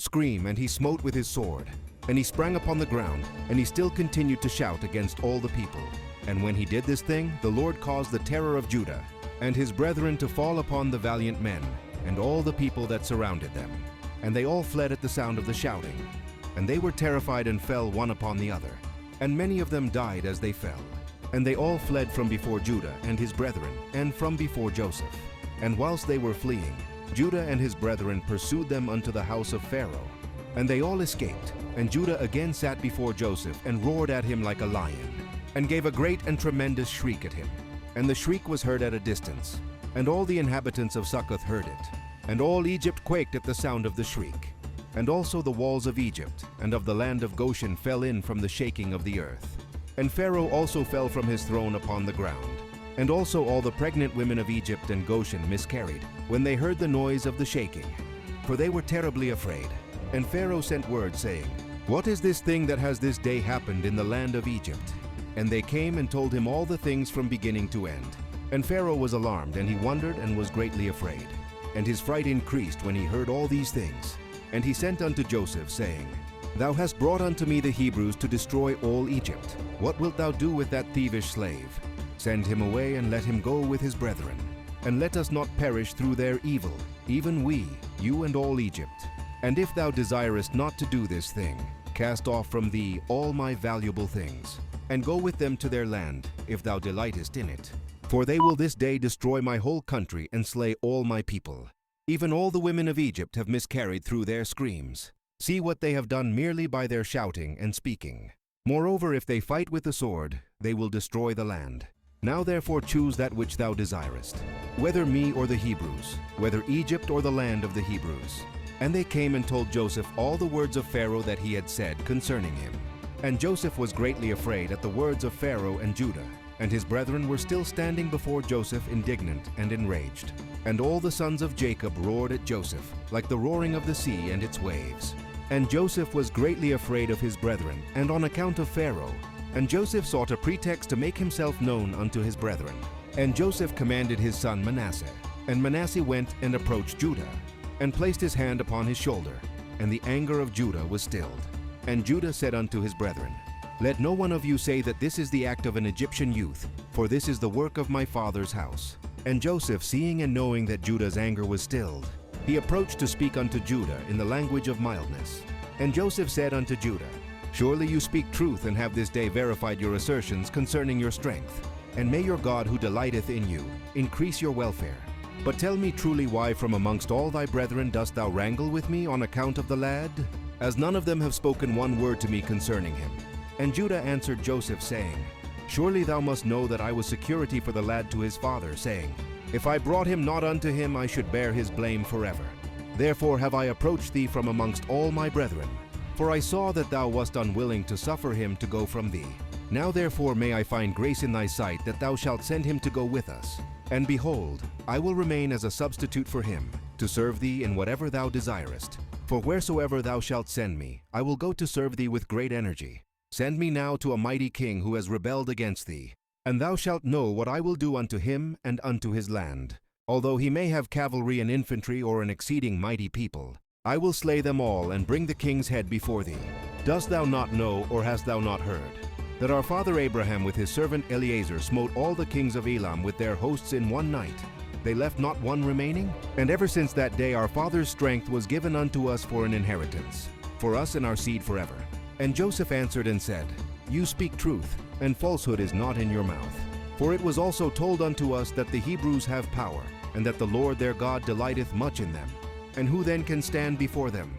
scream, and he smote with his sword. And he sprang upon the ground, and he still continued to shout against all the people. And when he did this thing, the Lord caused the terror of Judah and his brethren to fall upon the valiant men, and all the people that surrounded them. And they all fled at the sound of the shouting. And they were terrified and fell one upon the other. And many of them died as they fell. And they all fled from before Judah and his brethren, and from before Joseph. And whilst they were fleeing, Judah and his brethren pursued them unto the house of Pharaoh. And they all escaped. And Judah again sat before Joseph, and roared at him like a lion, and gave a great and tremendous shriek at him. And the shriek was heard at a distance, and all the inhabitants of Succoth heard it. And all Egypt quaked at the sound of the shriek. And also the walls of Egypt and of the land of Goshen fell in from the shaking of the earth. And Pharaoh also fell from his throne upon the ground. And also all the pregnant women of Egypt and Goshen miscarried, when they heard the noise of the shaking, for they were terribly afraid. And Pharaoh sent word, saying, What is this thing that has this day happened in the land of Egypt? And they came and told him all the things from beginning to end. And Pharaoh was alarmed, and he wondered and was greatly afraid. And his fright increased when he heard all these things. And he sent unto Joseph, saying, Thou hast brought unto me the Hebrews to destroy all Egypt. What wilt thou do with that thievish slave? Send him away, and let him go with his brethren. And let us not perish through their evil, even we, you and all Egypt. And if thou desirest not to do this thing, cast off from thee all my valuable things, and go with them to their land, if thou delightest in it. For they will this day destroy my whole country, and slay all my people. Even all the women of Egypt have miscarried through their screams. See what they have done merely by their shouting and speaking. Moreover, if they fight with the sword, they will destroy the land. Now therefore choose that which thou desirest, whether me or the Hebrews, whether Egypt or the land of the Hebrews. And they came and told Joseph all the words of Pharaoh that he had said concerning him. And Joseph was greatly afraid at the words of Pharaoh and Judah. And his brethren were still standing before Joseph indignant and enraged. And all the sons of Jacob roared at Joseph, like the roaring of the sea and its waves. And Joseph was greatly afraid of his brethren, and on account of Pharaoh. And Joseph sought a pretext to make himself known unto his brethren. And Joseph commanded his son Manasseh. And Manasseh went and approached Judah, and placed his hand upon his shoulder. And the anger of Judah was stilled. And Judah said unto his brethren, Let no one of you say that this is the act of an Egyptian youth, for this is the work of my father's house. And Joseph, seeing and knowing that Judah's anger was stilled, he approached to speak unto Judah in the language of mildness. And Joseph said unto Judah, Surely you speak truth, and have this day verified your assertions concerning your strength. And may your God, who delighteth in you, increase your welfare. But tell me truly, why from amongst all thy brethren dost thou wrangle with me on account of the lad? As none of them have spoken one word to me concerning him. And Judah answered Joseph, saying, Surely thou must know that I was security for the lad to his father, saying, If I brought him not unto him, I should bear his blame forever. Therefore have I approached thee from amongst all my brethren. For I saw that thou wast unwilling to suffer him to go from thee. Now therefore may I find grace in thy sight, that thou shalt send him to go with us. And behold, I will remain as a substitute for him, to serve thee in whatever thou desirest. For wheresoever thou shalt send me, I will go to serve thee with great energy. Send me now to a mighty king who has rebelled against thee. And thou shalt know what I will do unto him and unto his land. Although he may have cavalry and infantry, or an exceeding mighty people, I will slay them all, and bring the king's head before thee. Dost thou not know, or hast thou not heard, that our father Abraham with his servant Eliezer smote all the kings of Elam with their hosts in one night? They left not one remaining? And ever since that day our father's strength was given unto us for an inheritance, for us and our seed forever. And Joseph answered and said, You speak truth, and falsehood is not in your mouth. For it was also told unto us that the Hebrews have power, and that the Lord their God delighteth much in them. And who then can stand before them?